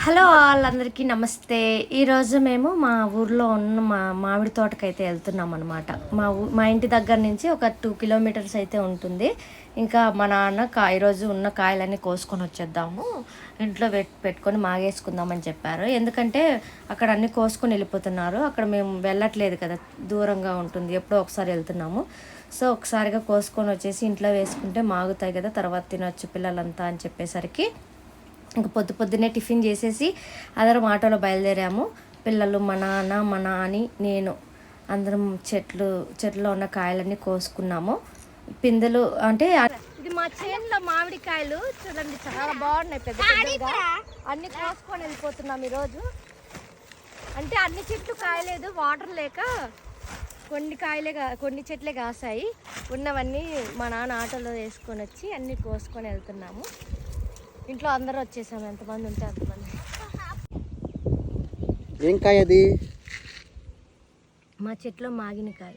Hello వాళ్ళందరికీ నమస్తే. ఈరోజు మేము మా ఊర్లో ఉన్న మామిడి తోటకైతే వెళ్తున్నాం అనమాట. మా ఇంటి దగ్గర నుంచి ఒక 2 కిలోమీటర్స్ అయితే ఉంటుంది. ఇంకా మా నాన్న ఈరోజు ఉన్న కాయలన్నీ కోసుకొని వచ్చేద్దాము, ఇంట్లో పెట్టుకొని మాగేసుకుందామని చెప్పారు. ఎందుకంటే అక్కడ అన్నీ కోసుకొని వెళ్ళిపోతున్నారు. అక్కడ మేము వెళ్ళట్లేదు కదా, దూరంగా ఉంటుంది, ఎప్పుడో ఒకసారి వెళ్తున్నాము. సో ఒకసారిగా కోసుకొని వచ్చేసి ఇంట్లో వేసుకుంటే మాగుతాయి కదా, తర్వాత తినొచ్చు పిల్లలంతా అని చెప్పేసరికి ఇంకా పొద్దున్నే టిఫిన్ చేసేసి అందరం ఆటోలో బయలుదేరాము. పిల్లలు, మా నాన్న, మా నాని, నేను అందరం చెట్లో ఉన్న కాయలన్నీ కోసుకున్నాము. పిందెలు అంటే ఇది మా చేనులో మామిడికాయలు చూడండి, చాలా బాగున్నాయి, పెద్ద పెద్దగా అన్ని కోసుకొని వెళ్ళిపోతున్నాం ఈరోజు. అంటే అన్ని చెట్లు కాయలేదు, వాటర్ లేక కొన్ని చెట్లే కాసాయి. ఉన్నవన్నీ మా నాన్న ఆటోలో వేసుకొని వచ్చి అన్నీ కోసుకొని వెళ్తున్నాము. ఇంట్లో అందరూ వచ్చేసాము, ఎంతమంది ఉంటే అంతమంది. ఏం కాయ అది? మా చెట్లో మాగిన కాయ.